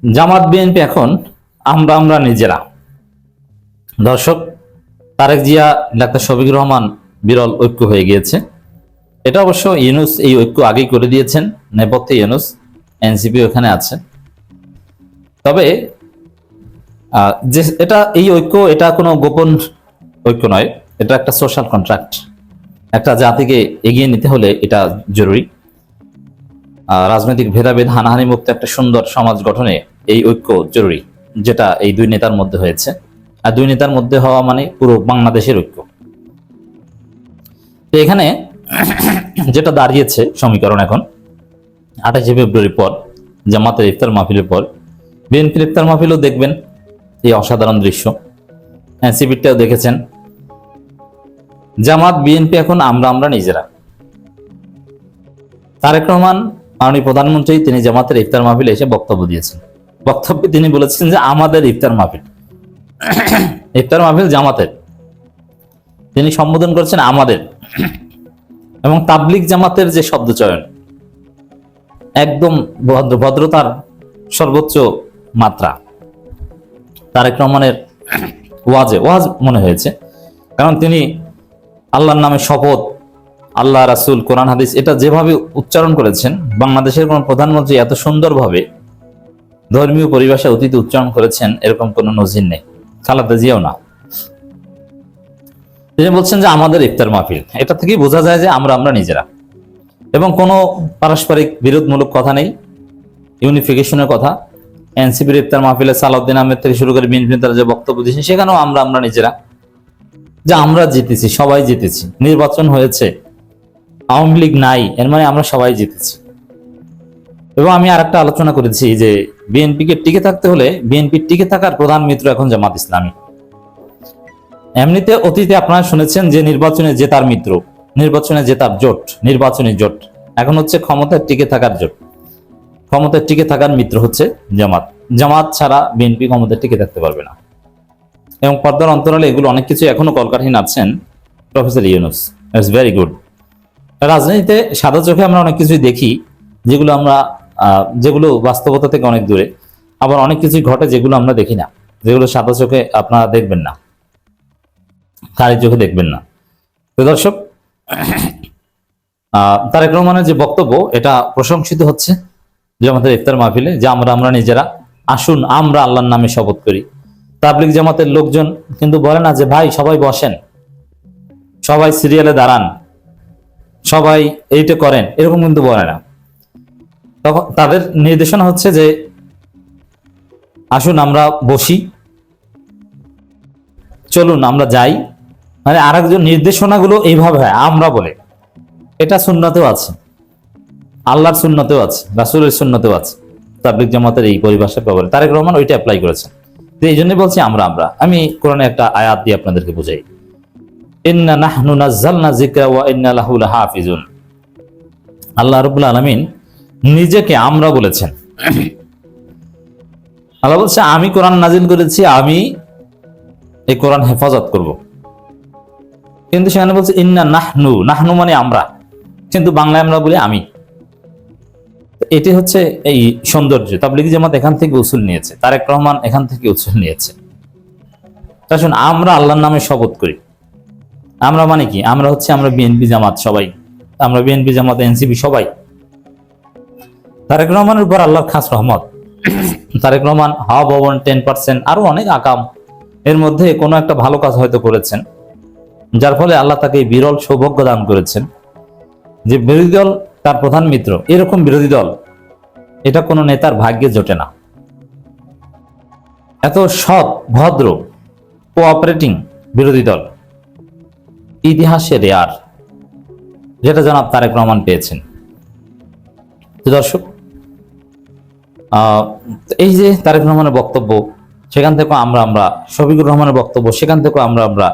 জামাত BNP এখন আমরা আমরা নিজেরা। দর্শক, তারেক জিয়া ডাক্তার শফিকুর রহমান বিরল ঐক্য হয়ে গিয়েছে। এটা অবশ্য ইউনূস এই ঐক্য আগেই করে দিয়েছেন, নেপথ্যে ইউনূস, এনসিপি ওখানে আছে। তবে যে এটা এই ঐক্য, এটা কোনো গোপন ঐক্য নয়, এটা একটা সোশ্যাল কন্ট্রাক্ট। একটা জাতিকে এগিয়ে নিতে হলে এটা জরুরি। রাজনৈতিক ভেদাভেদ, হানাহানি মুক্ত একটা সুন্দর সমাজ গঠনে এই ঐক্য জরুরি, যেটা এই দুই নেতার মধ্যে হয়েছে। আর দুই নেতার মধ্যে হওয়া মানে পুরো বাংলাদেশের ঐক্য। তো এখানে যেটা দাঁড়িয়েছে সমীকরণ, এখন 28 ফেব্রুয়ারি পর জামাতের ইফতার মাহফিলের পর বিএনপির ইফতার মাহফিলও দেখবেন এই অসাধারণ দৃশ্য। এনসিপিটাও দেখেছেন। জামাত বিএনপি এখন আমরা আমরা নিজেরা। তারেক রহমান মাননীয় প্রধানমন্ত্রী তিনি জামাতের ইফতার মাহফিলে এসে বক্তব্য দিয়েছেন। বক্তব্যে তিনি বলেছেন যে আমাদের ইফতার মাহফিল, ইফতার মাহফিল জামাতের। তিনি সম্বোধন করেছেন আমাদের, এবং তাবলিগ জামাতের যে শব্দ চয়ন, একদম ভদ্রতার সর্বোচ্চ মাত্রা। তারেক রহমানের ওয়াজ মনে হয়েছে, কারণ তিনি আল্লাহর নামে শপথ, আল্লাহ, রাসূল, কোরআন, হাদিস এটা যেভাবে উচ্চারণ করেছেন, বাংলাদেশের কোন প্রধানমন্ত্রী এত সুন্দরভাবে ধর্মীয় পরিভাষা অতীতে উচ্চারণ করেছেন এরকম কোন নজির নেই, খালেদা জিয়াও না। তিনি বলছেন যে আমাদের ইফতার মাহফিল, এটা থেকেই বোঝা যায় যে আমরা আমরা নিজেরা, এবং কোনো পারস্পরিক বিরোধমূলক কথা নেই, ইউনিফিকেশনের কথা। এনসিপির ইফতার মাহফিলে সালাউদ্দিন আহমেদ থেকে শুরু করে বিএনপি নেতারা যে বক্তব্য দিয়েছেন, সেখানেও আমরা আমরা নিজেরা, যে আমরা জিতেছি, সবাই জিতেছি, নির্বাচন হয়েছে, আওয়ামী লীগ নাই, এর মানে আমরা সবাই জিতেছি। এবং আমি আরেকটা আলোচনা করেছি যে বিএনপিকে টিকে থাকতে হলে বিএনপির টিকে থাকার প্রধান মিত্র এখন জামাত ইসলামী। এমনিতে অতীতে আপনারা শুনেছেন যে নির্বাচনে জেতার মিত্র, নির্বাচনে জেতার জোট, নির্বাচনী জোট। এখন হচ্ছে ক্ষমতায় টিকে থাকার জোট। ক্ষমতায় টিকে থাকার মিত্র হচ্ছে জামাত। জামাত ছাড়া বিএনপি ক্ষমতায় টিকে থাকতে পারবে না। এবং পর্দার অন্তরালে এগুলো অনেক কিছু এখনো কলকাঠি নাড়ছেন professor Yunus. It's very good. রাজনীতিতে সাদা চোখে আমরা অনেক কিছুই দেখি, যেগুলো বাস্তবতা থেকে অনেক দূরে। আবার অনেক কিছুই ঘটে যেগুলো আমরা দেখি না, যেগুলো সাদা চোখে আপনারা দেখবেন না, কারি চোখে দেখবেন না। তো দর্শক, তারেক রহমানের যে বক্তব্য, এটা প্রশংসিত হচ্ছে জামাতের ইফতার মাহফিলে, যে আমরা আমরা নিজেরা, আসুন আমরা আল্লাহর নামে শপথ করি। তাবলিগ জামাতের লোকজন কিন্তু বলে না যে ভাই সবাই বসেন, সবাই সিরিয়ালে দাঁড়ান, সবাই এইটা করেন, এরকম কিন্তু বলে না। তখন তাদের নির্দেশনা হচ্ছে যে আসুন আমরা বসি, চলুন আমরা যাই। মানে আরেকজন নির্দেশনাগুলো এইভাবে হয় আমরা বলে। এটা সুন্নতেও আছে, আল্লাহর সুন্নতেও আছে, রাসূলের সুন্নতেও আছে। তাবলিগ জামাতের এই পরিভাষা ব্যবহার তারেক রহমান ওইটা অ্যাপ্লাই করেছেন। তো এই জন্য বলছি আমরা আমরা। আমি কোরআনে একটা আয়াত দিয়ে আপনাদেরকে বুঝাই। ইন্না নাহনু নাযালনা যিকরা ওয়া ইন্না লাহু লাহাফিজুন। আল্লাহ রাব্বুল আলামিন নিজেকে আমরা বলেছেন। আল্লাহ বলছে আমি কোরআন নাজিল করেছি, আমি এই কোরআন হেফাজত করব। কিন্তু সেখানে বলছে ইন্না নাহনু, নাহনু মানে আমরা, কিন্তু বাংলায় আমরা বলি আমি। এটি হচ্ছে এই সৌন্দর্য। তাবলিগ জামাত এখান থেকে উসুল নিয়েছে, তারেক রহমান এখান থেকে উসুল নিয়েছে। আসুন আমরা আল্লাহর নামে শপথ করি। আমরা মানে কি? আমরা হচ্ছে আমরা বিএনপি জামাত সবাই, আমরা বিএনপি জামাত এনসিপি সবাই। তারেক রহমানের উপর আল্লাহর খাস রহমত। তারেক রহমান হাওয়া ভবন 10%, আরো অনেক আকাম, এর মধ্যে কোনো একটা ভালো কাজ হয়তো করেছেন, যার ফলে আল্লাহ তাকে বিরল সৌভাগ্য দান করেছেন যে বিরোধী দল তার প্রধান মিত্র। এরকম বিরোধী দল এটা কোনো নেতার ভাগ্যে জোটে না। এত সৎ, ভদ্র, কোঅপারেটিং বিরোধী দল ইতিহাসে রেয়ার, যেটা জনাব তারেক রহমান পেয়েছেন। দর্শক, এই যে তারেক রহমানের বক্তব্য, সেখান থেকে আমরা আমরা, শফিকুর রহমানের বক্তব্য, সেখান থেকে আমরা আমরা,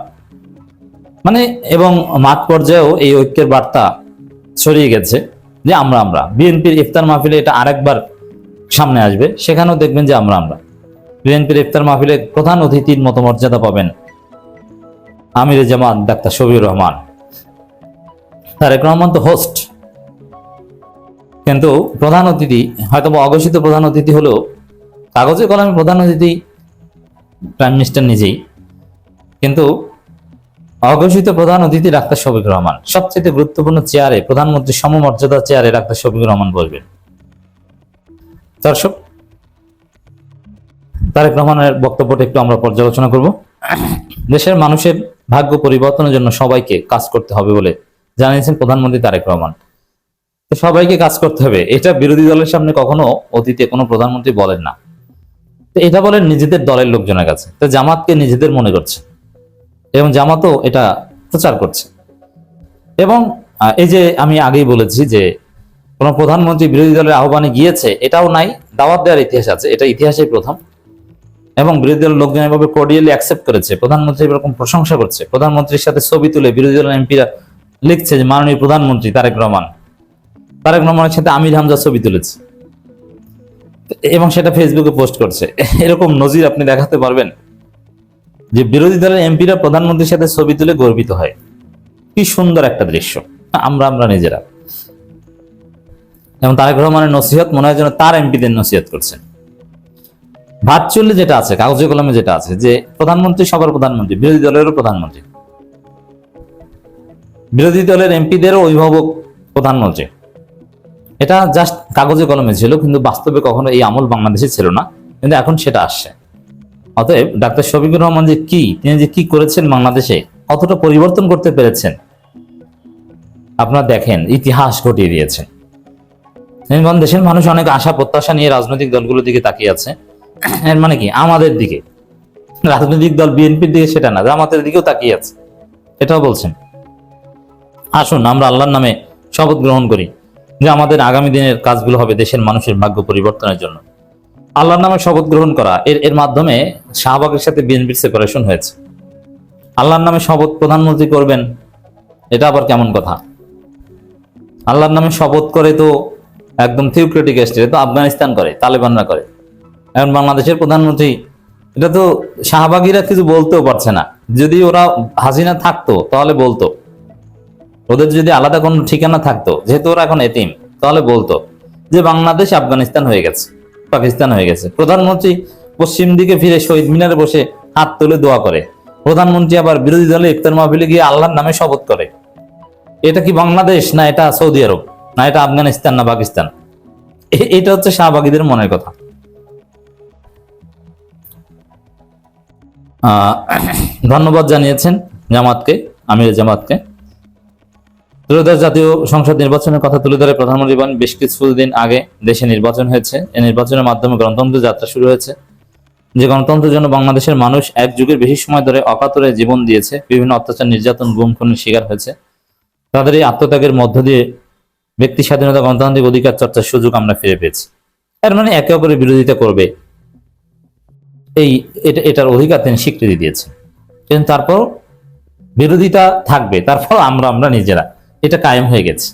মানে এবং মাঠ পর্যায়েও এই ঐক্যের বার্তা ছড়িয়ে গেছে যে আমরা আমরা। বিএনপির ইফতার মাহফিলে এটা আরেকবার সামনে আসবে, সেখানেও দেখবেন যে আমরা আমরা। বিএনপির ইফতার মাহফিলে প্রধান অতিথির মতো মর্যাদা পাবেন আমিরে জামাত ডাক্তার শফিকুর রহমান। তারেক রহমান তো হোস্ট, কিন্তু প্রধান অতিথি হয়তো অঘোষিত প্রধান অতিথি হলেও কাগজে কলমে প্রধান অতিথি প্রাইম মিনিস্টার নিজেই, কিন্তু অঘোষিত প্রধান অতিথি ডাক্তার শফিকুর রহমান। সবচেয়ে গুরুত্বপূর্ণ চেয়ারে, প্রধানমন্ত্রীর সমমর্যাদা চেয়ারে ডাক্তার শফিকুর রহমান বসবেন। দর্শক, তারেক রহমানের বক্তব্যটা একটু আমরা পর্যালোচনা করব। দেশের মানুষের ভাগ্য পরিবর্তনের জন্য সবাইকে কাজ করতে হবে বলে জানিয়েছেন প্রধানমন্ত্রী তারেক রহমান। তো সবাইকে কাজ করতে হবে, এটা বিরোধী দলের সামনে কখনো অতীতে কোনো প্রধানমন্ত্রী বলেন না। তো এটা বলেন নিজেদের দলের লোকজনের কাছে, তো জামাতকে নিজেদের মনে করছে এবং জামাতও এটা প্রচার করছে। এবং এই যে আমি আগেই বলেছি যে কোন প্রধানমন্ত্রী বিরোধী দলের আহ্বানে গিয়েছে এটাও নাই, দাওয়াত দেওয়ার ইতিহাস আছে, এটা ইতিহাসেই প্রথম। এবং বিরোধী দলের লোকজন এভাবে কোর্ডিয়ালি অ্যাকসেপ্ট করেছে, প্রধানমন্ত্রী এরকম প্রশংসা করছে, প্রধানমন্ত্রীর সাথে ছবি তুলে বিরোধী দলের এমপিরা লিখছে যে মাননীয় প্রধানমন্ত্রী তারেক রহমানের সাথে আমির হামজা ছবি তুলেছে এবং সেটা ফেসবুকে পোস্ট করছে। এরকম নজির আপনি দেখাতে পারবেন যে বিরোধী দলের এমপিরা প্রধানমন্ত্রীর সাথে ছবি তুলে গর্বিত হয়? কি সুন্দর একটা দৃশ্য। আমরা নিজেরা, এবং তারেক রহমানের নসিহত মনে হয় যেন তার এমপিদের নসিহত করছেন। ভার্চুয়ালি যেটা আছে, কাগজে কলমে যেটা আছে, যে প্রধানমন্ত্রী সবার প্রধানমন্ত্রী, বিরোধী দলেরও প্রধানমন্ত্রী, বিরোধী দলের এমপিদেরও অভিভাবক প্রধানমন্ত্রী, এটা জাস্ট কাগজে কলমে ছিল, কিন্তু বাস্তবে কখনো এই আমল বাংলাদেশে ছিল না, কিন্তু এখন সেটা আসছে। অতএব ডাক্তার শফিকুর রহমান তিনি যে কি করেছেন বাংলাদেশে, কতটা পরিবর্তন করতে পেরেছেন আপনারা দেখেন, ইতিহাস ঘটিয়ে দিয়েছেন। দেশের মানুষ অনেক আশা প্রত্যাশা নিয়ে রাজনৈতিক দলগুলোর দিকে তাকিয়ে আছে। এর মানে কি আমাদের দিকে, রাজনৈতিক দল বিএনপির দিকে সেটা না, জামাতের দিকেও তাকিয়ে আছে, এটাও বলছেন। আসুন আমরা আল্লাহর নামে শপথ গ্রহণ করি যে আমাদের আগামী দিনের কাজগুলো হবে দেশের মানুষের ভাগ্য পরিবর্তনের জন্য। আল্লাহর নামে শপথ গ্রহণ করা, এর মাধ্যমে শাহবাগের সাথে বিএনপির সেপারেশন হয়েছে। আল্লাহর নামে শপথ প্রধানমন্ত্রী করবেন, এটা আবার কেমন কথা? আল্লাহর নামে শপথ করে তো একদম থিওক্রেটিক স্টেজে তো আফগানিস্তান করে, তালেবানরা করে। এখন বাংলাদেশের প্রধানমন্ত্রী, এটা তো শাহবাগীরা কিছু বলতেও পারছে না। যদি ওরা হাসিনা থাকতো তাহলে বলতো, ওদের যদি আলাদা কোনো ঠিকানা থাকতো, যেহেতু ওরা এখন এতিম, তাহলে বলতো যে বাংলাদেশ আফগানিস্তান হয়ে গেছে, পাকিস্তান হয়ে গেছে। প্রধানমন্ত্রী পশ্চিম দিকে ফিরে শহীদ মিনারে বসে হাত তুলে দোয়া করে, প্রধানমন্ত্রী আবার বিরোধী দলে ইফতার মাহফিলে গিয়ে আল্লাহর নামে শপথ করে। এটা কি বাংলাদেশ, না এটা সৌদি আরব, না এটা আফগানিস্তান, না পাকিস্তান? এটা হচ্ছে শাহবাগীদের মনের কথা। ধন্যবাদ জানিয়েছেন জামাতকে, আমির জামাতকে। ত্রয়োদশ জাতীয় সংসদ নির্বাচনের কথা তুলে ধরে প্রধানমন্ত্রী বলেন, বেশ কিছুদিন আগে দেশে নির্বাচন হয়েছে, এই নির্বাচনের মাধ্যমে গণতন্ত্রের যাত্রা শুরু হয়েছে। যে গণতন্ত্রের জন্য বাংলাদেশের মানুষ এক যুগের বেশি সময় ধরে অকাতরে জীবন দিয়েছে, বিভিন্ন অত্যাচার, নির্যাতন, গুম খুনের শিকার হয়েছে। তাদের এই আত্মত্যাগের মধ্য দিয়ে ব্যক্তি স্বাধীনতা, গণতান্ত্রিক অধিকার চর্চার সুযোগ আমরা ফিরে পেয়েছি। এর মানে একে অপরের বিরোধিতা করবে, এটার অধিকার তিনি স্বীকৃতি দিয়েছেন। কিন্তু তারপর বিরোধিতা থাকবে, তারপর আমরা নিজেরা, এটা কায়েম হয়ে গেছে।